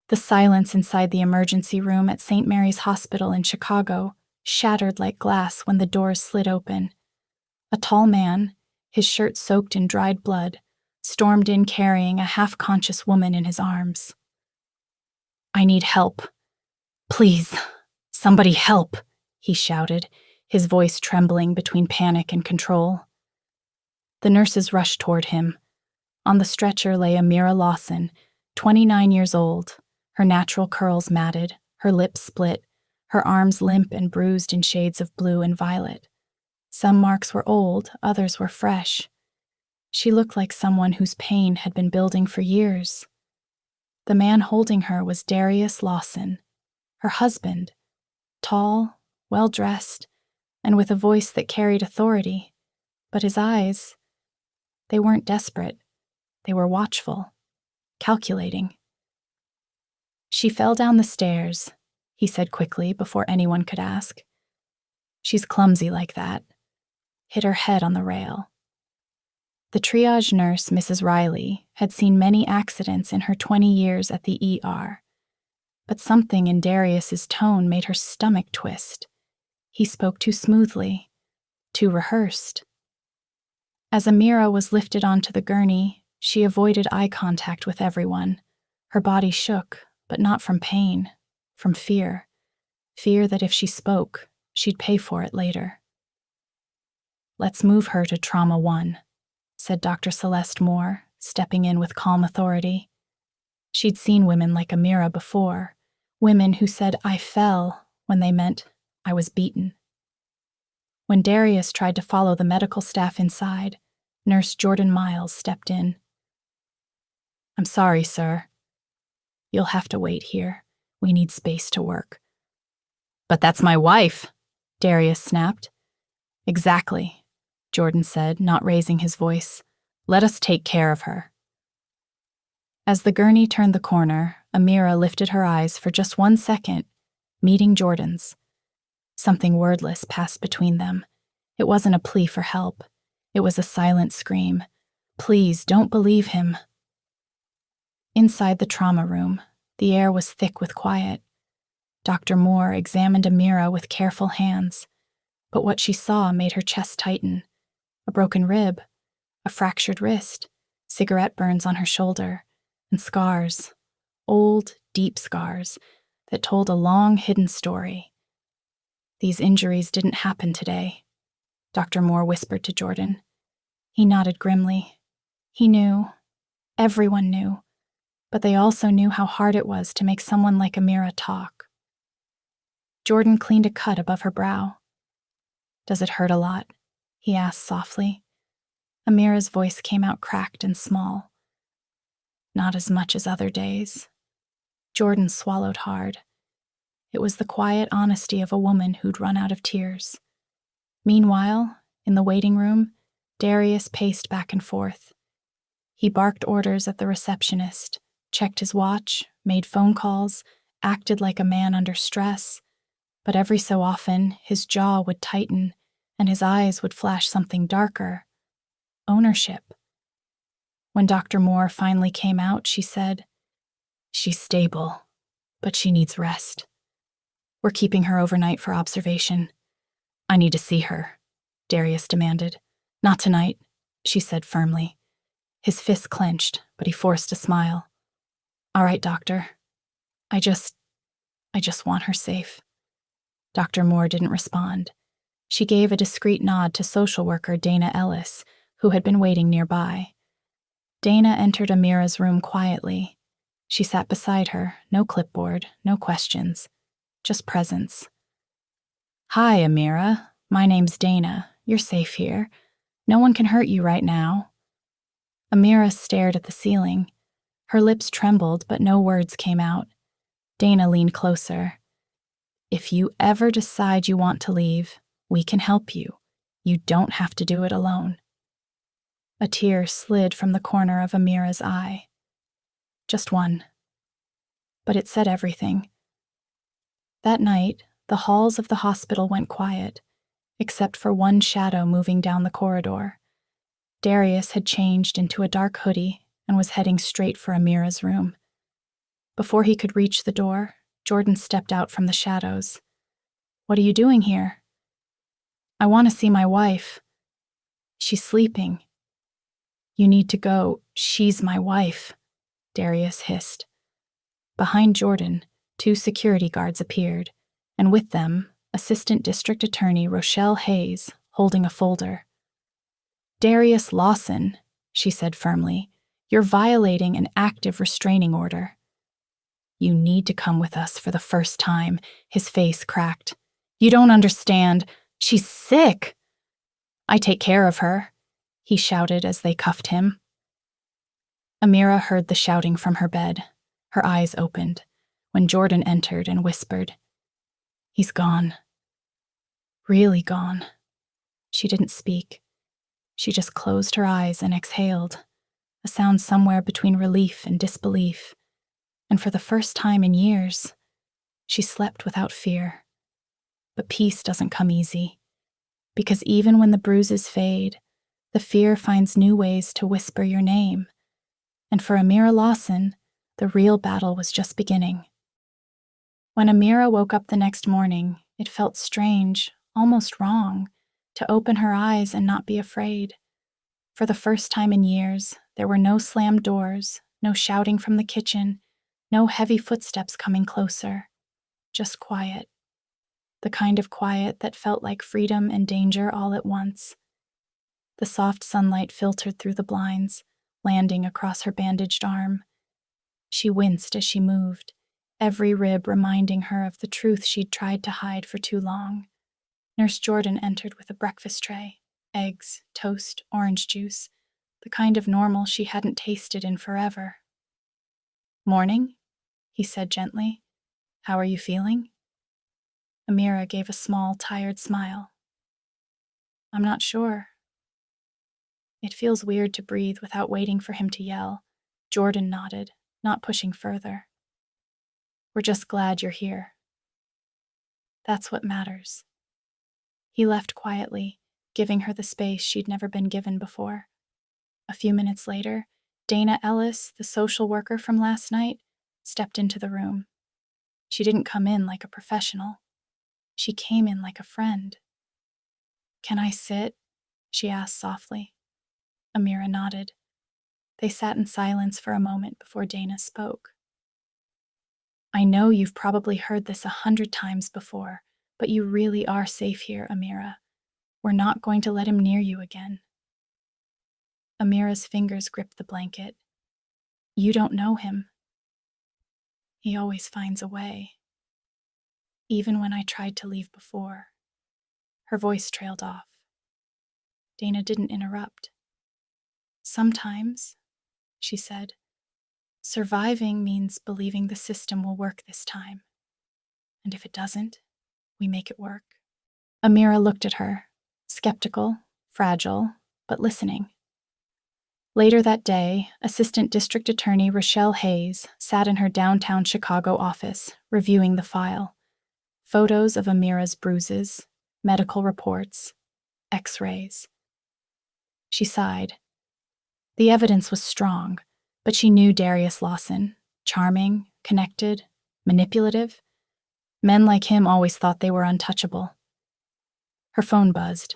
The silence inside the emergency room at St. Mary's Hospital in Chicago shattered like glass when the doors slid open. A tall man, his shirt soaked in dried blood, stormed in carrying a half-conscious woman in his arms. "I need help. Please, somebody help," he shouted, his voice trembling between panic and control. The nurses rushed toward him. On the stretcher lay Amira Lawson, 29 years old, her natural curls matted, her lips split, her arms limp and bruised in shades of blue and violet. Some marks were old, others were fresh. She looked like someone whose pain had been building for years. The man holding her was Darius Lawson, her husband, tall, well-dressed, and with a voice that carried authority. But his eyes, they weren't desperate. They were watchful, calculating. "She fell down the stairs," he said quickly before anyone could ask. "She's clumsy like that. Hit her head on the rail." The triage nurse, Mrs. Riley, had seen many accidents in her 20 years at the ER. But something in Darius's tone made her stomach twist. He spoke too smoothly, too rehearsed. As Amira was lifted onto the gurney, she avoided eye contact with everyone. Her body shook, but not from pain, from fear. Fear that if she spoke, she'd pay for it later. "Let's move her to Trauma 1, said Dr. Celeste Moore, stepping in with calm authority. She'd seen women like Amira before, women who said, "I fell," when they meant, "I was beaten." When Darius tried to follow the medical staff inside, Nurse Jordan Miles stepped in. "I'm sorry, sir. You'll have to wait here. We need space to work." "But that's my wife," Darius snapped. "Exactly," Jordan said, not raising his voice. "Let us take care of her." As the gurney turned the corner, Amira lifted her eyes for just 1 second, meeting Jordan's. Something wordless passed between them. It wasn't a plea for help. It was a silent scream. "Please, don't believe him." Inside the trauma room, the air was thick with quiet. Dr. Moore examined Amira with careful hands, but what she saw made her chest tighten. A broken rib, a fractured wrist, cigarette burns on her shoulder, and scars, old, deep scars, that told a long, hidden story. "These injuries didn't happen today," Dr. Moore whispered to Jordan. He nodded grimly. He knew. Everyone knew. But they also knew how hard it was to make someone like Amira talk. Jordan cleaned a cut above her brow. "Does it hurt a lot?" he asked softly. Amira's voice came out cracked and small. "Not as much as other days." Jordan swallowed hard. It was the quiet honesty of a woman who'd run out of tears. Meanwhile, in the waiting room, Darius paced back and forth. He barked orders at the receptionist, checked his watch, made phone calls, acted like a man under stress, but every so often his jaw would tighten and his eyes would flash something darker: ownership. When Dr. Moore finally came out, she said, "She's stable, but she needs rest. We're keeping her overnight for observation." "I need to see her," Darius demanded. "Not tonight," she said firmly. His fist clenched, but he forced a smile. "All right, doctor. I just want her safe." Dr. Moore didn't respond. She gave a discreet nod to social worker Dana Ellis, who had been waiting nearby. Dana entered Amira's room quietly. She sat beside her, no clipboard, no questions, just presence. "Hi, Amira. My name's Dana. You're safe here. No one can hurt you right now." Amira stared at the ceiling. Her lips trembled, but no words came out. Dana leaned closer. "If you ever decide you want to leave, we can help you. You don't have to do it alone." A tear slid from the corner of Amira's eye. Just one. But it said everything. That night, the halls of the hospital went quiet, except for one shadow moving down the corridor. Darius had changed into a dark hoodie and was heading straight for Amira's room. Before he could reach the door, Jordan stepped out from the shadows. "What are you doing here?" "I want to see my wife." "She's sleeping." "You need to go. She's my wife," Darius hissed. Behind Jordan, 2 security guards appeared, and with them, Assistant District Attorney Rochelle Hayes, holding a folder. "Darius Lawson," she said firmly, "you're violating an active restraining order." "You need to come with us for the first time," his face cracked. "You don't understand. She's sick." "I take care of her," he shouted as they cuffed him. Amira heard the shouting from her bed. Her eyes opened when Jordan entered and whispered, "He's gone. Really gone." She didn't speak. She just closed her eyes and exhaled, a sound somewhere between relief and disbelief. And for the first time in years, she slept without fear. But peace doesn't come easy, because even when the bruises fade, the fear finds new ways to whisper your name. And for Amira Lawson, the real battle was just beginning. When Amira woke up the next morning, it felt strange, almost wrong, to open her eyes and not be afraid. For the first time in years, there were no slammed doors, no shouting from the kitchen, no heavy footsteps coming closer. Just quiet. The kind of quiet that felt like freedom and danger all at once. The soft sunlight filtered through the blinds, landing across her bandaged arm. She winced as she moved, every rib reminding her of the truth she'd tried to hide for too long. Nurse Jordan entered with a breakfast tray, eggs, toast, orange juice, the kind of normal she hadn't tasted in forever. "Morning," he said gently. "How are you feeling?" Amira gave a small, tired smile. "I'm not sure." "It feels weird to breathe without waiting for him to yell." Jordan nodded, not pushing further. "We're just glad you're here. That's what matters." He left quietly, giving her the space she'd never been given before. A few minutes later, Dana Ellis, the social worker from last night, stepped into the room. She didn't come in like a professional. She came in like a friend. "Can I sit?" she asked softly. Amira nodded. They sat in silence for a moment before Dana spoke. "I know you've probably heard this 100 times before, but you really are safe here, Amira. We're not going to let him near you again." Amira's fingers gripped the blanket. "You don't know him. He always finds a way. Even when I tried to leave before." Her voice trailed off. Dana didn't interrupt. "Sometimes," she said, "surviving means believing the system will work this time. And if it doesn't, we make it work." Amira looked at her, skeptical, fragile, but listening. Later that day, Assistant District Attorney Rochelle Hayes sat in her downtown Chicago office, reviewing the file. Photos of Amira's bruises, medical reports, X-rays. She sighed. The evidence was strong, but she knew Darius Lawson, charming, connected, manipulative. Men like him always thought they were untouchable. Her phone buzzed.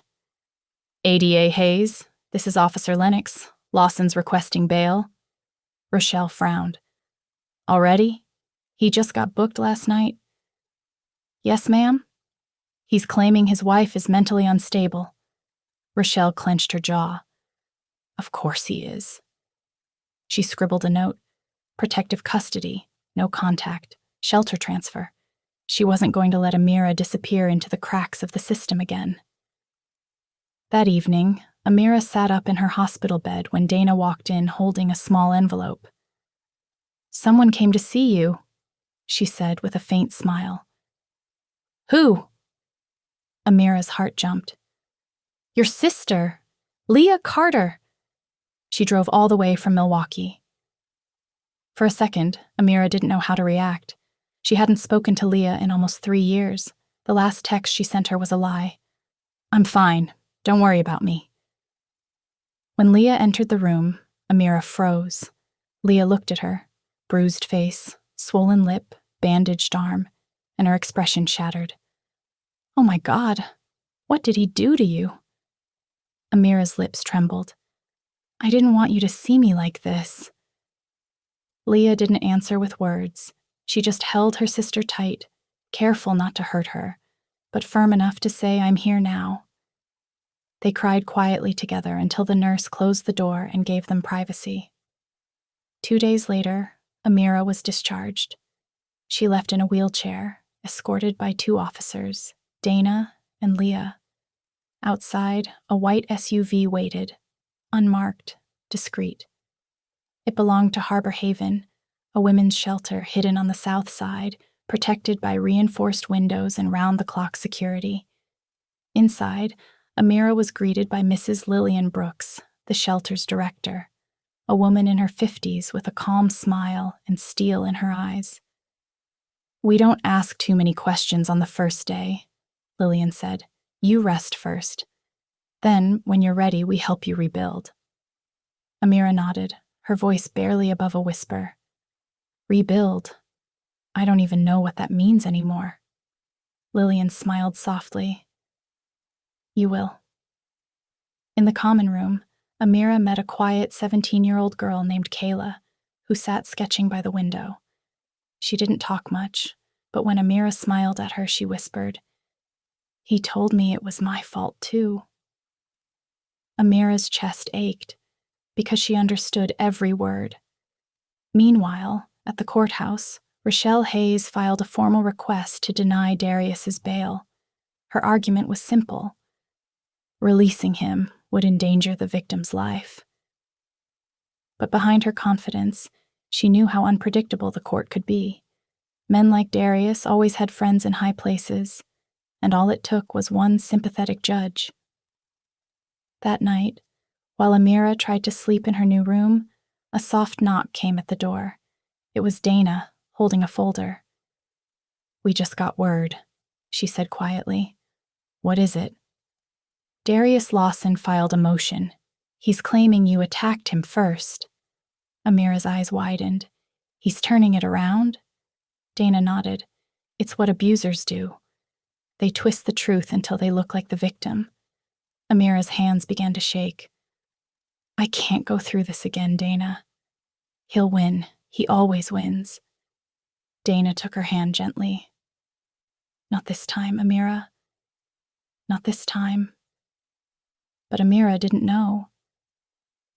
"ADA Hayes, this is Officer Lennox. Lawson's requesting bail." Rochelle frowned. "Already? He just got booked last night." "Yes, ma'am." "He's claiming his wife is mentally unstable." Rochelle clenched her jaw. "Of course he is." She scribbled a note. Protective custody, no contact, shelter transfer. She wasn't going to let Amira disappear into the cracks of the system again. That evening, Amira sat up in her hospital bed when Dana walked in holding a small envelope. "Someone came to see you," she said with a faint smile. "Who?" Amira's heart jumped. "Your sister, Leah Carter." She drove all the way from Milwaukee. For a second, Amira didn't know how to react. She hadn't spoken to Leah in almost 3 years. The last text she sent her was a lie. "I'm fine. Don't worry about me." When Leah entered the room, Amira froze. Leah looked at her, bruised face, swollen lip, bandaged arm, and her expression shattered. "Oh my God, what did he do to you?" Amira's lips trembled. "I didn't want you to see me like this." Leah didn't answer with words. She just held her sister tight, careful not to hurt her, but firm enough to say, "I'm here now." They cried quietly together until the nurse closed the door and gave them privacy. 2 days later, Amira was discharged. She left in a wheelchair, escorted by 2 officers, Dana and Leah. Outside, a white SUV waited, unmarked, discreet. It belonged to Harbor Haven, a women's shelter hidden on the south side, protected by reinforced windows and round-the-clock security. Inside, Amira was greeted by Mrs. Lillian Brooks, the shelter's director, a woman in her 50s with a calm smile and steel in her eyes. "We don't ask too many questions on the first day," Lillian said. "You rest first. Then, when you're ready, we help you rebuild." Amira nodded, her voice barely above a whisper. "Rebuild? I don't even know what that means anymore." Lillian smiled softly. "You will." In the common room, Amira met a quiet 17-year-old girl named Kayla, who sat sketching by the window. She didn't talk much, but when Amira smiled at her, she whispered, "He told me it was my fault too." Amira's chest ached, because she understood every word. Meanwhile, at the courthouse, Rochelle Hayes filed a formal request to deny Darius's bail. Her argument was simple. Releasing him would endanger the victim's life. But behind her confidence, she knew how unpredictable the court could be. Men like Darius always had friends in high places, and all it took was one sympathetic judge. That night, while Amira tried to sleep in her new room, a soft knock came at the door. It was Dana, holding a folder. "We just got word," she said quietly. "What is it?" "Darius Lawson filed a motion. He's claiming you attacked him first." Amira's eyes widened. "He's turning it around?" Dana nodded. "It's what abusers do. They twist the truth until they look like the victim." Amira's hands began to shake. "I can't go through this again, Dana." "He'll win. He always wins." Dana took her hand gently. "Not this time, Amira. Not this time." But Amira didn't know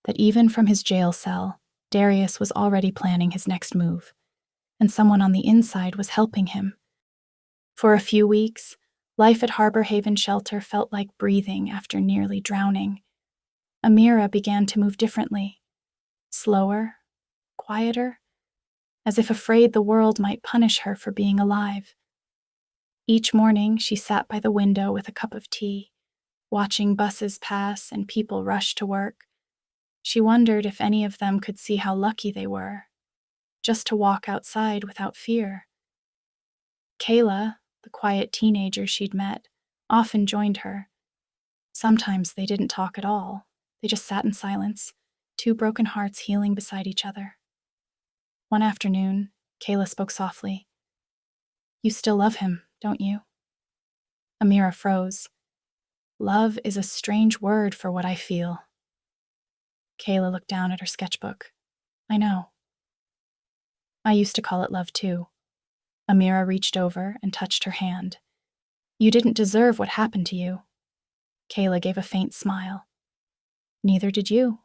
that even from his jail cell, Darius was already planning his next move, and someone on the inside was helping him. For a few weeks, life at Harbor Haven Shelter felt like breathing after nearly drowning. Amira began to move differently, slower, quieter, as if afraid the world might punish her for being alive. Each morning, she sat by the window with a cup of tea, watching buses pass and people rush to work. She wondered if any of them could see how lucky they were, just to walk outside without fear. Kayla, the quiet teenager she'd met, often joined her. Sometimes they didn't talk at all. They just sat in silence, 2 broken hearts healing beside each other. One afternoon, Kayla spoke softly. "You still love him, don't you?" Amira froze. "Love is a strange word for what I feel." Kayla looked down at her sketchbook. "I know. I used to call it love too." Amira reached over and touched her hand. "You didn't deserve what happened to you." Kayla gave a faint smile. "Neither did you."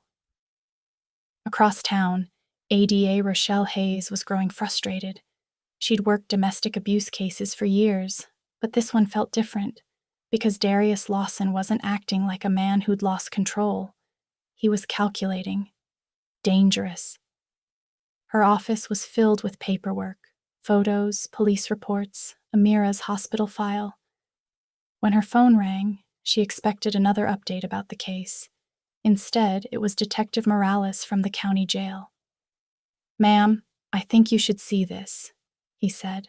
Across town, ADA Rochelle Hayes was growing frustrated. She'd worked domestic abuse cases for years, but this one felt different, because Darius Lawson wasn't acting like a man who'd lost control. He was calculating, dangerous. Her office was filled with paperwork, photos, police reports, Amira's hospital file. When her phone rang, she expected another update about the case. Instead, it was Detective Morales from the county jail. "Ma'am, I think you should see this," he said.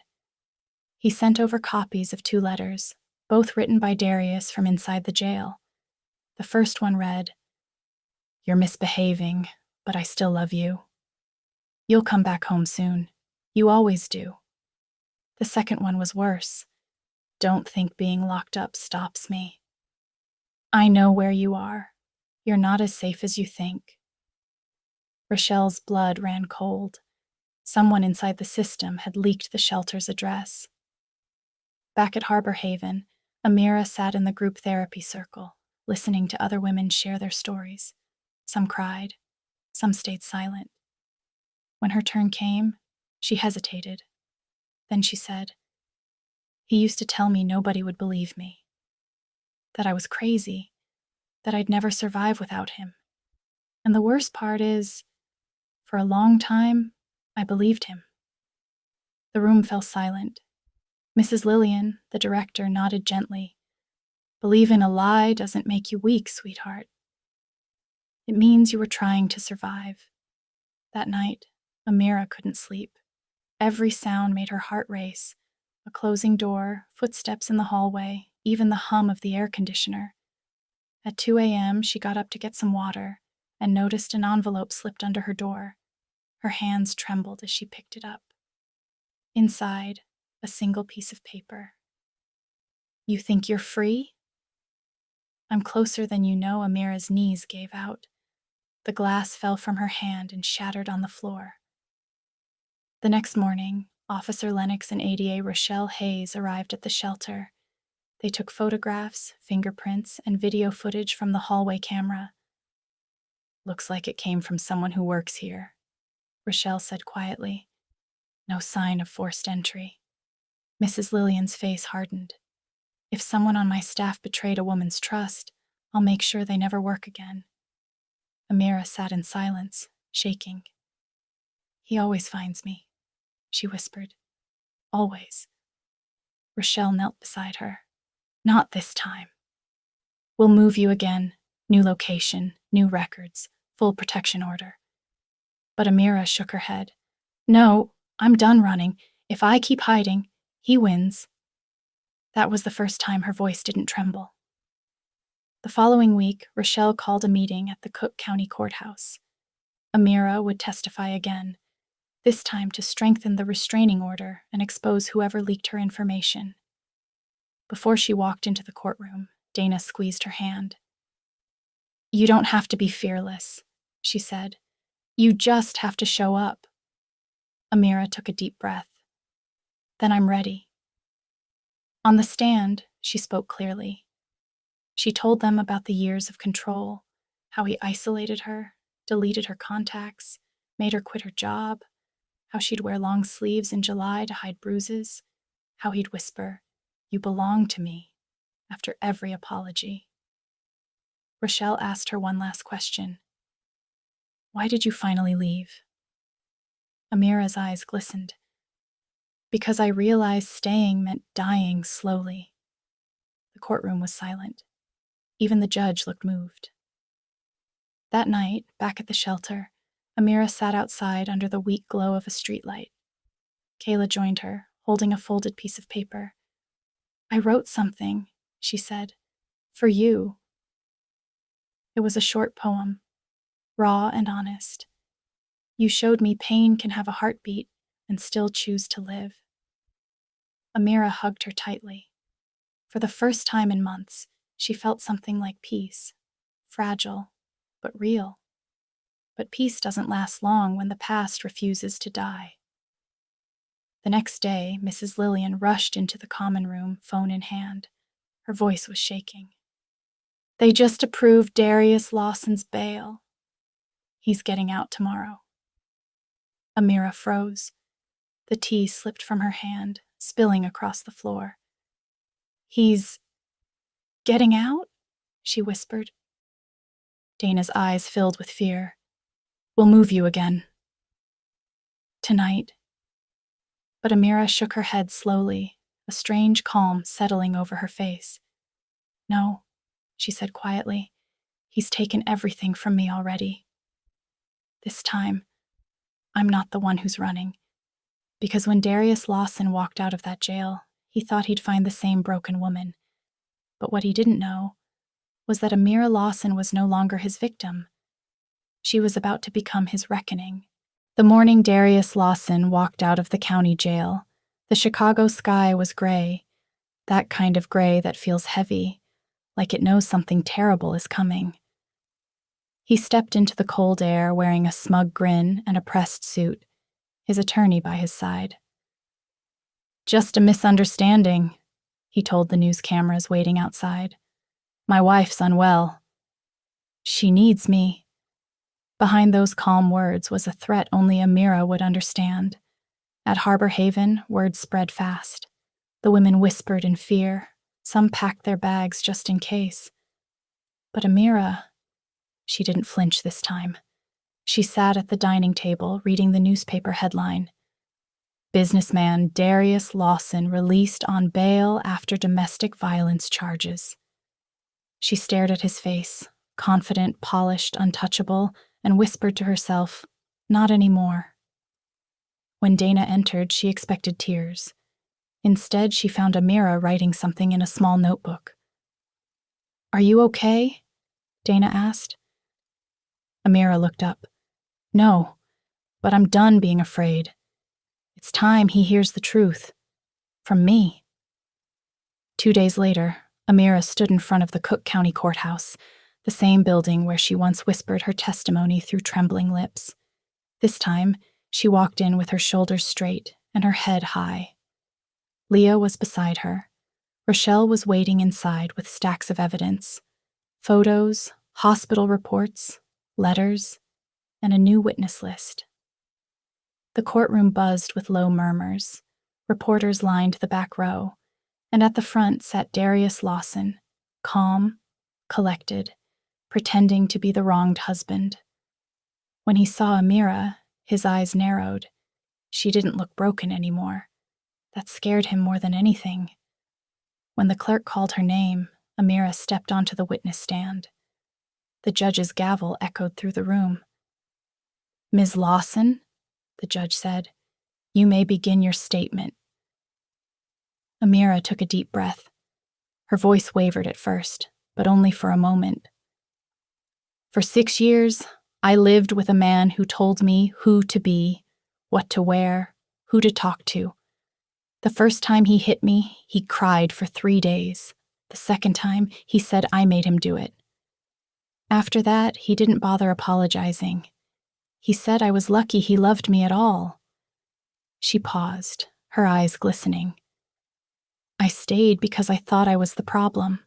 He sent over copies of 2 letters, both written by Darius from inside the jail. The first one read, "You're misbehaving, but I still love you. You'll come back home soon. You always do. The second one was worse. Don't think being locked up stops me. I know where you are. You're not as safe as you think. Rochelle's blood ran cold. Someone inside the system had leaked the shelter's address. Back at Harbor Haven, Amira sat in the group therapy circle, listening to other women share their stories. Some cried, some stayed silent. When her turn came, she hesitated. Then she said, "He used to tell me nobody would believe me, that I was crazy, that I'd never survive without him. And the worst part is, for a long time, I believed him." The room fell silent. Mrs. Lillian, the director, nodded gently. "Believing a lie doesn't make you weak, sweetheart. It means you were trying to survive." That night, Amira couldn't sleep. Every sound made her heart race. A closing door, footsteps in the hallway, even the hum of the air conditioner. At 2 a.m., she got up to get some water and noticed an envelope slipped under her door. Her hands trembled as she picked it up. Inside, a single piece of paper. "You think you're free?" "I'm closer than you know." Amira's knees gave out. The glass fell from her hand and shattered on the floor. The next morning, Officer Lennox and ADA Rochelle Hayes arrived at the shelter. They took photographs, fingerprints, and video footage from the hallway camera. "Looks like it came from someone who works here," Rochelle said quietly. "No sign of forced entry." Mrs. Lillian's face hardened. "If someone on my staff betrayed a woman's trust, I'll make sure they never work again." Amira sat in silence, shaking. "He always finds me," she whispered. "Always." Rochelle knelt beside her. "Not this time. We'll move you again. New location, new records, full protection order." But Amira shook her head. "No, I'm done running. If I keep hiding, he wins." That was the first time her voice didn't tremble. The following week, Rochelle called a meeting at the Cook County Courthouse. Amira would testify again, this time to strengthen the restraining order and expose whoever leaked her information. Before she walked into the courtroom, Dana squeezed her hand. "You don't have to be fearless," she said. "You just have to show up." Amira took a deep breath. "Then I'm ready." On the stand, she spoke clearly. She told them about the years of control, how he isolated her, deleted her contacts, made her quit her job, how she'd wear long sleeves in July to hide bruises, how he'd whisper, "You belong to me," after every apology. Rochelle asked her one last question. "Why did you finally leave?" Amira's eyes glistened. "Because I realized staying meant dying slowly." The courtroom was silent. Even the judge looked moved. That night, back at the shelter, Amira sat outside under the weak glow of a streetlight. Kayla joined her, holding a folded piece of paper. "I wrote something," she said, "for you." It was a short poem, raw and honest. "You showed me pain can have a heartbeat and still choose to live." Amira hugged her tightly. For the first time in months, she felt something like peace, fragile, but real. But peace doesn't last long when the past refuses to die. The next day, Mrs. Lillian rushed into the common room, phone in hand. Her voice was shaking. "They just approved Darius Lawson's bail. He's getting out tomorrow." Amira froze. The tea slipped from her hand, spilling across the floor. "He's getting out?" she whispered. Dana's eyes filled with fear. "We'll move you again." "Tonight." But Amira shook her head slowly, a strange calm settling over her face. "No," she said quietly. "He's taken everything from me already. This time, I'm not the one who's running." Because when Darius Lawson walked out of that jail, he thought he'd find the same broken woman. But what he didn't know was that Amira Lawson was no longer his victim. She was about to become his reckoning, The morning Darius Lawson walked out of the county jail, the Chicago sky was gray, that kind of gray that feels heavy, like it knows something terrible is coming. He stepped into the cold air wearing a smug grin and a pressed suit, his attorney by his side. "Just a misunderstanding," he told the news cameras waiting outside. "My wife's unwell. She needs me." Behind those calm words was a threat only Amira would understand. At Harbor Haven, word spread fast. The women whispered in fear. Some packed their bags just in case. But Amira, she didn't flinch this time. She sat at the dining table, reading the newspaper headline. "Businessman Darius Lawson released on bail after domestic violence charges." She stared at his face, confident, polished, untouchable, and whispered to herself, "Not anymore." When Dana entered, she expected tears. Instead, she found Amira writing something in a small notebook. "Are you okay?" Dana asked. Amira looked up. "No, but I'm done being afraid. It's time he hears the truth. From me." 2 days later, Amira stood in front of the Cook County Courthouse, the same building where she once whispered her testimony through trembling lips. This time, she walked in with her shoulders straight and her head high. Leah was beside her. Rochelle was waiting inside with stacks of evidence: photos, hospital reports, letters, and a new witness list. The courtroom buzzed with low murmurs. Reporters lined the back row, and at the front sat Darius Lawson, calm, collected, pretending to be the wronged husband. When he saw Amira, his eyes narrowed. She didn't look broken anymore. That scared him more than anything. When the clerk called her name, Amira stepped onto the witness stand. The judge's gavel echoed through the room. "Ms. Lawson," the judge said, "you may begin your statement." Amira took a deep breath. Her voice wavered at first, but only for a moment. "For 6 years, I lived with a man who told me who to be, what to wear, who to talk to. The first time he hit me, he cried for 3 days. The second time, he said I made him do it. After that, he didn't bother apologizing. He said I was lucky he loved me at all." She paused, her eyes glistening. "I stayed because I thought I was the problem.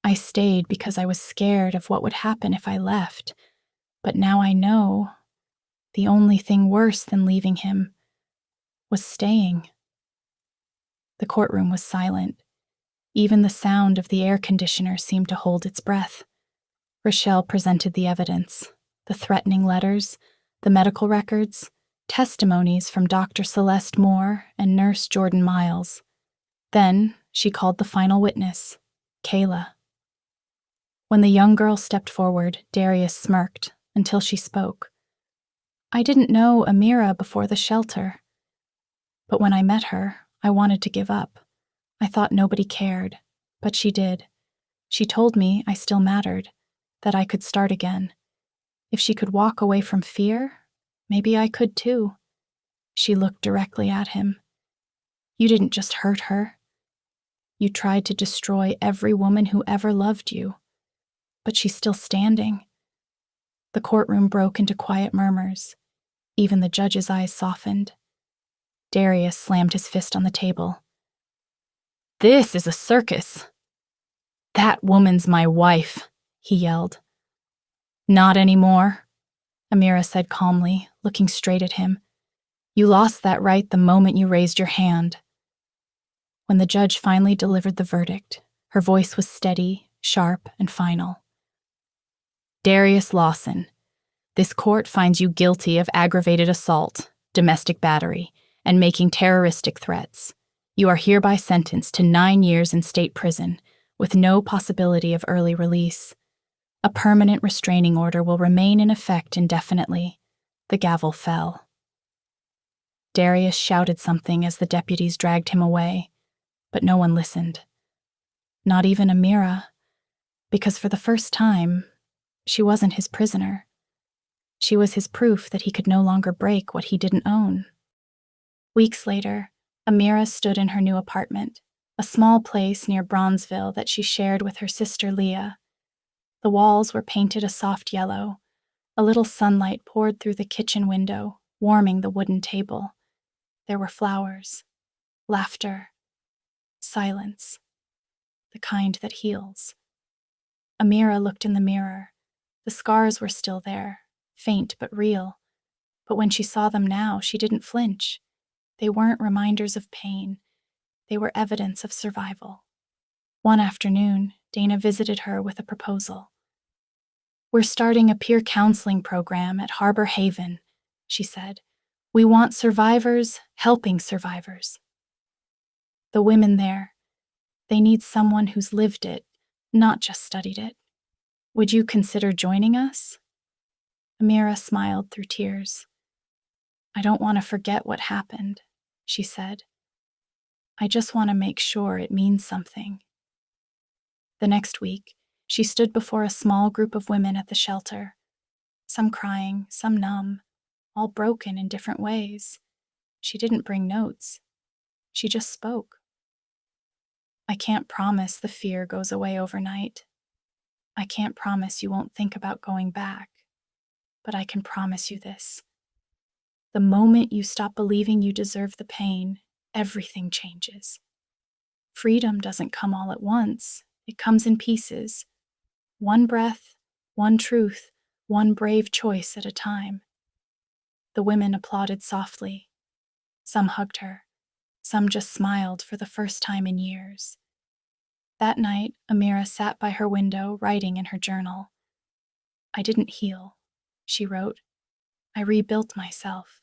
I stayed because I was scared of what would happen if I left. But now I know the only thing worse than leaving him was staying." The courtroom was silent. Even the sound of the air conditioner seemed to hold its breath. Rochelle presented the evidence: the threatening letters, the medical records, testimonies from Dr. Celeste Moore and Nurse Jordan Miles. Then she called the final witness, Kayla. When the young girl stepped forward, Darius smirked until she spoke. "I didn't know Amira before the shelter. But when I met her, I wanted to give up. I thought nobody cared, but she did. She told me I still mattered, that I could start again. If she could walk away from fear, maybe I could too." She looked directly at him. "You didn't just hurt her. You tried to destroy every woman who ever loved you. But she's still standing." The courtroom broke into quiet murmurs. Even the judge's eyes softened. Darius slammed his fist on the table. "This is a circus. That woman's my wife," he yelled. "Not anymore," Amira said calmly, looking straight at him. "You lost that right the moment you raised your hand." When the judge finally delivered the verdict, her voice was steady, sharp, and final. "Darius Lawson, this court finds you guilty of aggravated assault, domestic battery, and making terroristic threats. You are hereby sentenced to 9 years in state prison, with no possibility of early release. A permanent restraining order will remain in effect indefinitely." The gavel fell. Darius shouted something as the deputies dragged him away, but no one listened. Not even Amira, because for the first time, she wasn't his prisoner. She was his proof that he could no longer break what he didn't own. Weeks later, Amira stood in her new apartment, a small place near Bronzeville that she shared with her sister Leah. The walls were painted a soft yellow. A little sunlight poured through the kitchen window, warming the wooden table. There were flowers, laughter, silence, the kind that heals. Amira looked in the mirror. The scars were still there, faint but real. But when she saw them now, she didn't flinch. They weren't reminders of pain. They were evidence of survival. One afternoon, Dana visited her with a proposal. "We're starting a peer counseling program at Harbor Haven," she said. "We want survivors helping survivors. The women there, they need someone who's lived it, not just studied it. Would you consider joining us?" Amira smiled through tears. "I don't want to forget what happened," she said. "I just want to make sure it means something." The next week, she stood before a small group of women at the shelter, some crying, some numb, all broken in different ways. She didn't bring notes. She just spoke. "I can't promise the fear goes away overnight. I can't promise you won't think about going back. But I can promise you this. The moment you stop believing you deserve the pain, everything changes. Freedom doesn't come all at once. It comes in pieces. One breath, one truth, one brave choice at a time." The women applauded softly. Some hugged her. Some just smiled for the first time in years. That night, Amira sat by her window, writing in her journal. "I didn't heal," she wrote. "I rebuilt myself.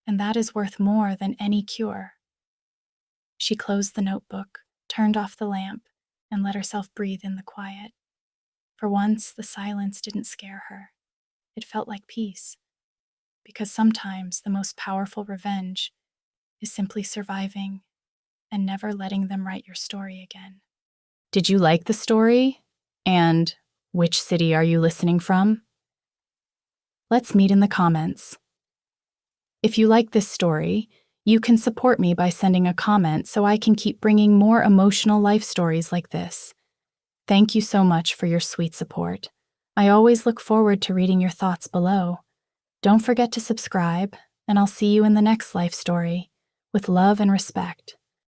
And that is worth more than any cure." She closed the notebook, turned off the lamp, and let herself breathe in the quiet. For once, the silence didn't scare her. It felt like peace. Because sometimes the most powerful revenge is simply surviving and never letting them write your story again. Did you like the story? And which city are you listening from? Let's meet in the comments. If you like this story, you can support me by sending a comment so I can keep bringing more emotional life stories like this. Thank you so much for your sweet support. I always look forward to reading your thoughts below. Don't forget to subscribe, and I'll see you in the next life story. With love and respect.